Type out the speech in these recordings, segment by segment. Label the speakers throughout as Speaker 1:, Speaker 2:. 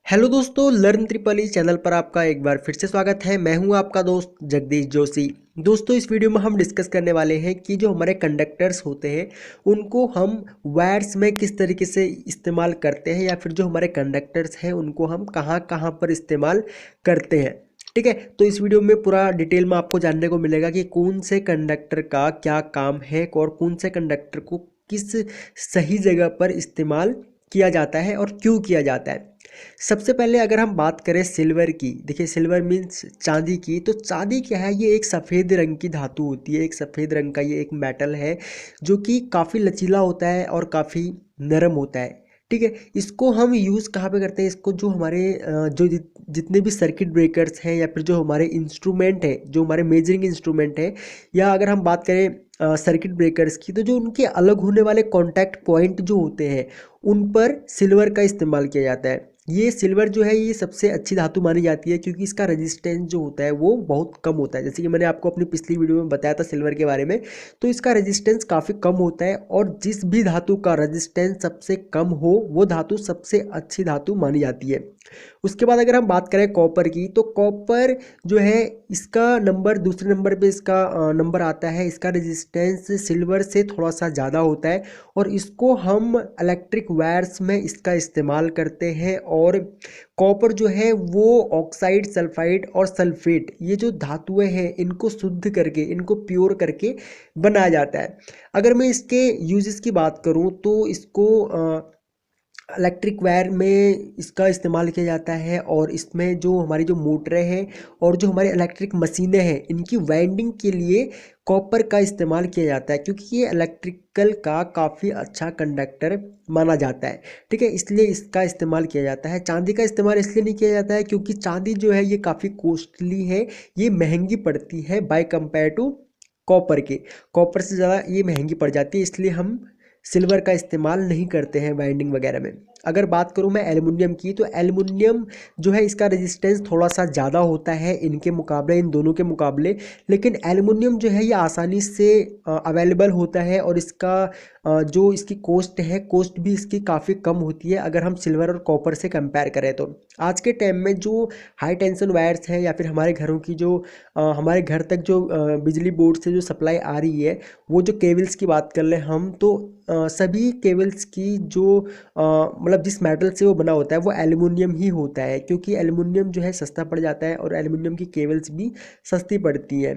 Speaker 1: Hello दोस्तों, learn triple channel पर आपका एक बार फिर से स्वागत है। मैं हूं आपका दोस्त जगदीश जोशी। दोस्तों, इस वीडियो में हम डिस्कस करने वाले हैं कि जो हमारे कंडक्टर्स होते हैं उनको हम वायर्स में किस तरीके से इस्तेमाल करते हैं, या फिर जो हमारे कंडक्टर्स हैं उनको हम कहां कहां पर इस्तेमाल करते हैं। ठीक है, तो इस वीडियो में पूरा डिटेल में आपको जानने को मिलेगा कि कौन से कंडक्टर का क्या काम है और कौन से कंडक्टर को किस सही जगह पर इस्तेमाल किया जाता है और क्यों किया जाता है। सबसे पहले अगर हम बात करें सिल्वर की, देखिए सिल्वर मीन्स चांदी की। तो चांदी क्या है, ये एक सफ़ेद रंग की धातु होती है, एक सफ़ेद रंग का ये एक मेटल है जो कि काफ़ी लचीला होता है और काफ़ी नरम होता है। ठीक है, इसको हम यूज़ कहाँ पे करते हैं, इसको जो हमारे जितने भी सर्किट ब्रेकर्स हैं या फिर जो हमारे इंस्ट्रूमेंट है, जो हमारे मेजरिंग इंस्ट्रूमेंट है, या अगर हम बात करें सर्किट ब्रेकर्स की, तो जो उनके अलग होने वाले कॉन्टैक्ट पॉइंट जो होते हैं उन पर सिल्वर का इस्तेमाल किया जाता है। ये सिल्वर जो है ये सबसे अच्छी धातु मानी जाती है क्योंकि इसका रेजिस्टेंस जो होता है वो बहुत कम होता है। जैसे कि मैंने आपको अपनी पिछली वीडियो में बताया था सिल्वर के बारे में, तो इसका रेजिस्टेंस काफ़ी कम होता है, और जिस भी धातु का रेजिस्टेंस सबसे कम हो वो धातु सबसे अच्छी धातु मानी जाती है। उसके बाद अगर हम बात करें कॉपर की, तो कॉपर जो है इसका नंबर दूसरे नंबर पे इसका नंबर आता है। इसका रेजिस्टेंस सिल्वर से थोड़ा सा ज़्यादा होता है और इसको हम इलेक्ट्रिक वायर्स में इसका इस्तेमाल करते हैं। और कॉपर जो है वो ऑक्साइड, सल्फाइड और सल्फेट, ये जो धातुएं हैं इनको शुद्ध करके, इनको प्योर करके बनाया जाता है। अगर मैं इसके यूजेस की बात करूं तो इसको इलेक्ट्रिक वायर में इसका इस्तेमाल किया जाता है, और इसमें जो हमारी जो मोटरें हैं और जो हमारी इलेक्ट्रिक मशीनें हैं इनकी वाइंडिंग के लिए कॉपर का इस्तेमाल किया जाता है, क्योंकि ये इलेक्ट्रिकल का काफ़ी अच्छा कंडक्टर माना जाता है। ठीक है, इसलिए इसका इस्तेमाल किया जाता है। चांदी का इस्तेमाल इसलिए नहीं किया जाता है क्योंकि चांदी जो है ये काफ़ी कॉस्टली है, ये महंगी पड़ती है बाय कंपेयर टू कॉपर के। कॉपर से ज़्यादा ये महंगी पड़ जाती है, इसलिए हम सिल्वर का इस्तेमाल नहीं करते हैं वाइंडिंग वगैरह में। अगर बात करूं मैं एल्युमिनियम की, तो एल्युमिनियम जो है इसका रेजिस्टेंस थोड़ा सा ज़्यादा होता है इनके मुकाबले, इन दोनों के मुकाबले। लेकिन एल्युमिनियम जो है ये आसानी से अवेलेबल होता है, और इसका जो इसकी कॉस्ट है, कॉस्ट भी इसकी काफ़ी कम होती है अगर हम सिल्वर और कॉपर से कंपेयर करें तो। आज के टाइम में जो हाई टेंशन वायर्स हैं या फिर हमारे घरों की जो हमारे घर तक जो बिजली बोर्ड से जो सप्लाई आ रही है, वो जो केबल्स की बात कर लें हम, तो सभी केबल्स की जो मतलब जिस मेटल से वो बना होता है वो एल्युमिनियम ही होता है, क्योंकि एल्युमिनियम जो है सस्ता पड़ जाता है और एल्युमिनियम की केबल्स भी सस्ती पड़ती हैं।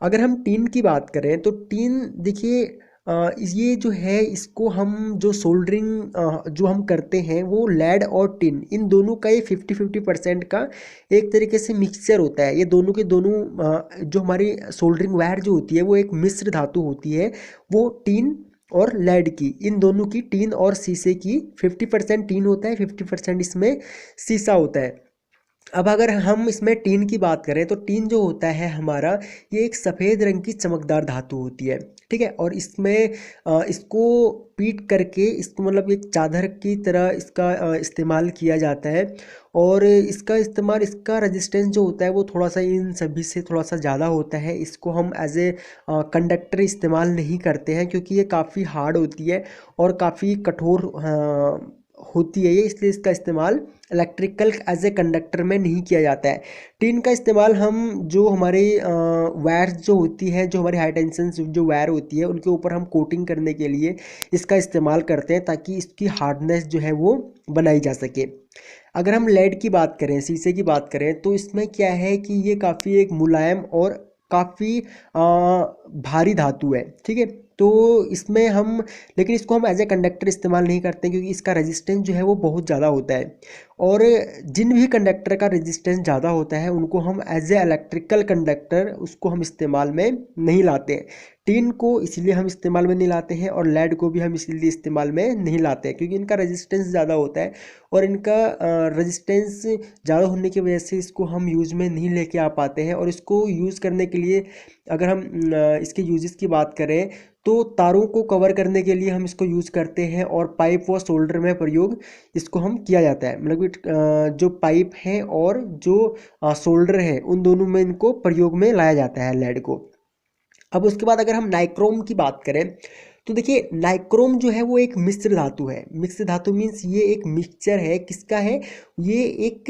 Speaker 1: अगर हम टीन की बात करें तो टीन देखिए, ये जो है इसको हम जो सोल्डरिंग जो हम करते हैं वो लेड और टिन, इन दोनों का ये 50-50% का एक तरीके से मिक्सचर होता है। ये दोनों के दोनों जो हमारी सोल्डरिंग वायर जो होती है वो एक मिश्र धातु होती है, वो टीन और लेड की, इन दोनों की, टीन और शीशे की 50% टीन होता है, 50% इसमें शीशा होता है। अब अगर हम इसमें टीन की बात करें तो टीन जो होता है हमारा, ये एक सफ़ेद रंग की चमकदार धातु होती है। ठीक है, और इसमें इसको पीट करके इसको मतलब एक चादर की तरह इसका इस्तेमाल किया जाता है। और इसका इस्तेमाल, इसका रेजिस्टेंस जो होता है वो थोड़ा सा इन सभी से थोड़ा सा ज़्यादा होता है। इसको हम एज ए कंडक्टर इस्तेमाल नहीं करते हैं क्योंकि ये काफ़ी हार्ड होती है और काफ़ी कठोर होती है ये, इसलिए इसका इस्तेमाल इलेक्ट्रिकल एज ए कंडक्टर में नहीं किया जाता है। टीन का इस्तेमाल हम जो हमारे वायर्स जो होती है, जो हमारी हाई टेंशन जो वायर होती है उनके ऊपर हम कोटिंग करने के लिए इसका इस्तेमाल करते हैं, ताकि इसकी हार्डनेस जो है वो बनाई जा सके। अगर हम लेड की बात करें, शीशे की बात करें, तो इसमें क्या है कि ये काफ़ी एक मुलायम और काफ़ी भारी धातु है। ठीक है, तो इसमें हम, लेकिन इसको हम एज ए कंडक्टर इस्तेमाल नहीं करते क्योंकि इसका रेजिस्टेंस जो है वो बहुत ज़्यादा होता है। और जिन भी कंडक्टर का रेजिस्टेंस ज़्यादा होता है उनको हम एज ए इलेक्ट्रिकल कंडक्टर उसको हम इस्तेमाल में नहीं लाते हैं। टीन को इसलिए हम इस्तेमाल में नहीं लाते हैं और लेड को भी हम इसलिए इस्तेमाल में नहीं लाते हैं क्योंकि इनका रेजिस्टेंस ज़्यादा होता है, और इनका रेजिस्टेंस ज़्यादा होने की वजह से इसको हम यूज़ में नहीं लेके आ पाते हैं। और इसको यूज़ करने के लिए अगर हम इसके यूजेस की बात करें तो तारों को कवर करने के लिए हम इसको यूज़ करते हैं, और पाइप व सोल्डर में प्रयोग इसको हम किया जाता है। मतलब कि जो पाइप है और जो सोल्डर है उन दोनों में इनको प्रयोग में लाया जाता है लेड को। अब उसके बाद अगर हम नाइक्रोम की बात करें तो देखिए नाइक्रोम जो है वो एक मिश्र धातु है। मिश्र धातु मीन्स ये एक मिक्सचर है, किसका है, ये एक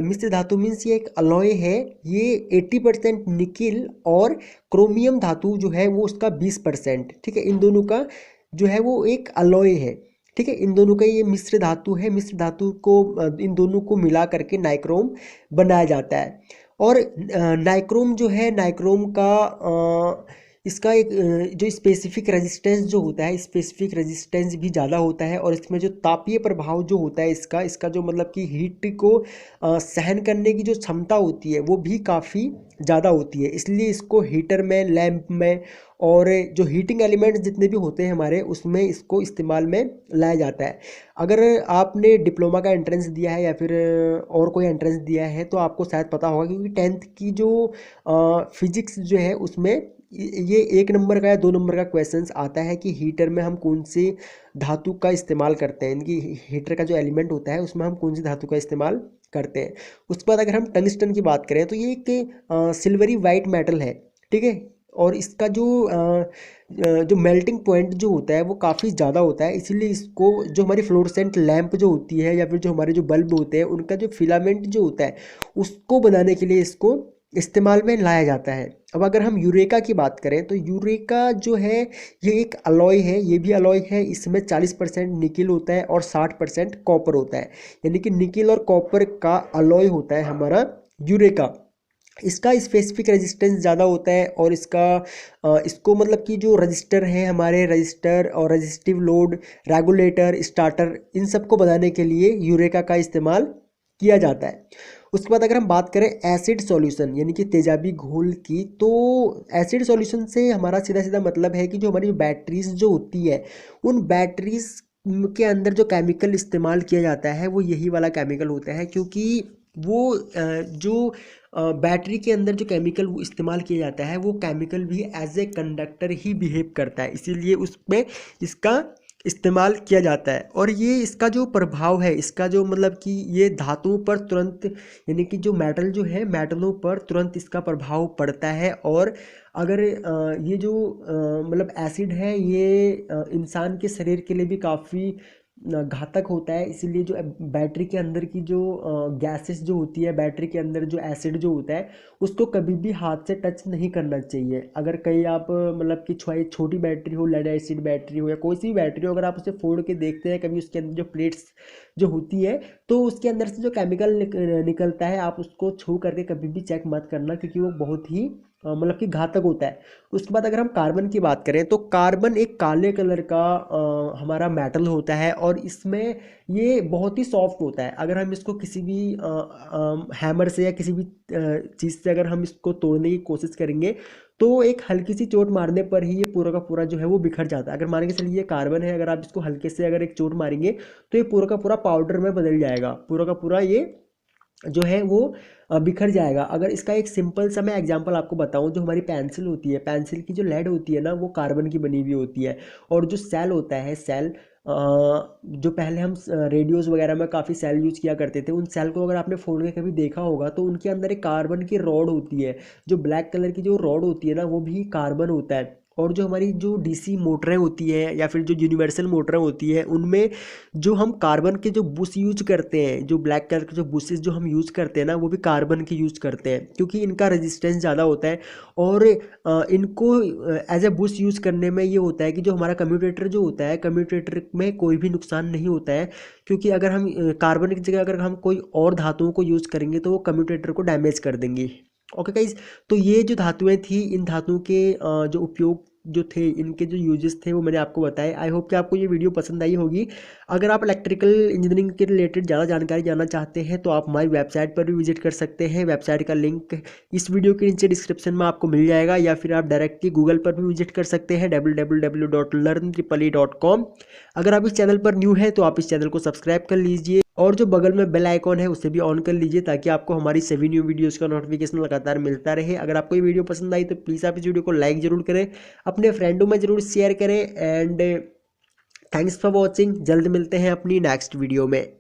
Speaker 1: मिश्र धातु मीन्स ये एक अलॉय है। ये 80% निकिल और क्रोमियम धातु जो है वो उसका 20%, ठीक है। इन दोनों का जो है वो एक अलॉय है, ठीक है। इन दोनों का ये मिश्र धातु है। मिश्र धातु को इन दोनों को मिला करके नाइक्रोम बनाया जाता है। और नाइक्रोम जो है, नाइक्रोम का इसका एक जो स्पेसिफिक रेजिस्टेंस जो होता है, स्पेसिफिक रेजिस्टेंस भी ज़्यादा होता है। और इसमें जो तापीय प्रभाव जो होता है इसका इसका जो मतलब कि हीट को सहन करने की जो क्षमता होती है वो भी काफ़ी ज़्यादा होती है। इसलिए इसको हीटर में, लैंप में और जो हीटिंग एलिमेंट्स जितने भी होते हैं हमारे, उसमें इसको इस्तेमाल में लाया जाता है। अगर आपने डिप्लोमा का एंट्रेंस दिया है या फिर और कोई एंट्रेंस दिया है तो आपको शायद पता होगा, क्योंकि 10th की जो फिजिक्स जो है उसमें ये 1 नंबर का या 2 नंबर का क्वेश्चंस आता है कि हीटर में हम कौन सी धातु का इस्तेमाल करते हैं। इनकी हीटर का जो एलिमेंट होता है उसमें हम कौन सी धातु का इस्तेमाल करते हैं। उसके बाद अगर हम टंगस्टन की बात करें तो ये एक सिल्वरी वाइट मेटल है, ठीक है। और इसका जो मेल्टिंग पॉइंट जो होता है वो काफ़ी ज़्यादा होता है। इसीलिए इसको जो हमारी फ्लोरोसेंट लैंप जो होती है या फिर जो हमारे जो बल्ब होते हैं उनका जो फिलामेंट जो होता है उसको बनाने के लिए इसको इस्तेमाल में लाया जाता है। अब अगर हम यूरेका की बात करें तो यूरेका जो है ये एक अलॉय है। ये भी अलॉय है। इसमें 40% निकिल होता है और 60% कॉपर होता है। यानी कि निकिल और कॉपर का अलॉय होता है हमारा यूरेका। इसका स्पेसिफिक रेजिस्टेंस ज़्यादा होता है और इसको मतलब कि जो रजिस्टर है हमारे, रजिस्टर और रजिस्टिव लोड, रेगुलेटर, स्टार्टर, इन सब को बनाने के लिए यूरेका का इस्तेमाल किया जाता है। उसके बाद अगर हम बात करें एसिड सॉल्यूशन यानी कि तेजाबी घोल की, तो एसिड सॉल्यूशन से हमारा सीधा सीधा मतलब है कि जो हमारी बैटरीज जो होती है उन बैटरीज के अंदर जो केमिकल इस्तेमाल किया जाता है वो यही वाला केमिकल होता है। क्योंकि वो जो बैटरी के अंदर जो केमिकल वो इस्तेमाल किया जाता है वो केमिकल भी एज ए कंडक्टर ही बिहेव करता है, इसीलिए उसमें इसका इस्तेमाल किया जाता है। और ये इसका जो प्रभाव है, इसका जो मतलब कि ये धातुओं पर तुरंत, यानी कि जो मेटल जो है मेटलों पर तुरंत इसका प्रभाव पड़ता है। और अगर ये जो मतलब एसिड है ये इंसान के शरीर के लिए भी काफ़ी घातक होता है। इसीलिए जो बैटरी के अंदर की जो गैसेस जो होती है, बैटरी के अंदर जो एसिड जो होता है उसको कभी भी हाथ से टच नहीं करना चाहिए। अगर कहीं आप मतलब कि छोटी बैटरी हो, लेड एसिड बैटरी हो या कोई सी भी बैटरी हो, अगर आप उसे फोड़ के देखते हैं कभी, उसके अंदर जो प्लेट्स जो होती है तो उसके अंदर से जो केमिकल निकलता है आप उसको छू करके कभी भी चेक मत करना, क्योंकि वो बहुत ही मतलब कि घातक होता है। उसके बाद अगर हम कार्बन की बात करें तो कार्बन एक काले कलर का हमारा मेटल होता है और इसमें ये बहुत ही सॉफ्ट होता है। अगर हम इसको किसी भी हैमर से या किसी भी चीज़ से अगर हम इसको तोड़ने की कोशिश करेंगे तो एक हल्की सी चोट मारने पर ही ये पूरा का पूरा जो है वो बिखर जाता है। अगर मान के चलिए ये कार्बन है, अगर आप इसको हल्के से अगर एक चोट मारेंगे तो ये पूरा का पूरा पाउडर में बदल जाएगा, पूरा का पूरा ये जो है वो बिखर जाएगा। अगर इसका एक सिंपल सा मैं एग्जांपल आपको बताऊं, जो हमारी पेंसिल होती है, पेंसिल की जो लेड होती है ना वो कार्बन की बनी हुई होती है। और जो सेल होता है, सेल जो पहले हम रेडियोज़ वगैरह में काफ़ी सेल यूज़ किया करते थे, उन सेल को अगर आपने फोड़ के कभी देखा होगा तो उनके अंदर एक कार्बन की रॉड होती है। जो ब्लैक कलर की जो रॉड होती है ना वो भी कार्बन होता है। और जो हमारी जो डीसी मोटरें होती हैं या फिर जो यूनिवर्सल मोटरें होती हैं उनमें जो हम कार्बन के जो बुश यूज करते हैं, जो ब्लैक कलर के जो बुशेस जो हम यूज़ करते हैं ना वो भी कार्बन के यूज़ करते हैं, क्योंकि इनका रेजिस्टेंस ज़्यादा होता है। और इनको एज ए बुश यूज़ करने में ये होता है कि जो हमारा कम्यूटेटर जो होता है, कम्यूटेटर में कोई भी नुकसान नहीं होता है। क्योंकि अगर हम कार्बन की जगह अगर हम कोई और धातुओं को यूज़ करेंगे तो वो कम्यूटेटर को डैमेज कर देंगी। ओके गाइज, तो ये जो धातुएं थी, इन धातुओं के जो उपयोग जो थे, इनके जो यूजेस थे वो मैंने आपको बताए। आई होप कि आपको ये वीडियो पसंद आई होगी। अगर आप इलेक्ट्रिकल इंजीनियरिंग के रिलेटेड ज़्यादा जानकारी जानना चाहते हैं तो आप हमारी वेबसाइट पर भी विजिट कर सकते हैं। वेबसाइट का लिंक इस वीडियो के नीचे डिस्क्रिप्शन में आपको मिल जाएगा, या फिर आप डायरेक्टली गूगल पर भी विजिट कर सकते हैं www.learntripoli.com। अगर आप इस चैनल पर न्यू है तो आप इस चैनल को सब्सक्राइब कर लीजिए और जो बगल में बेल आइकॉन है उसे भी ऑन कर लीजिए, ताकि आपको हमारी सभी न्यू वीडियोस का नोटिफिकेशन लगातार मिलता रहे। अगर आपको ये वीडियो पसंद आई तो प्लीज़ आप इस वीडियो को लाइक जरूर करें, अपने फ्रेंडों में जरूर शेयर करें। And thanks for watching. जल्द मिलते हैं अपनी नेक्स्ट वीडियो में।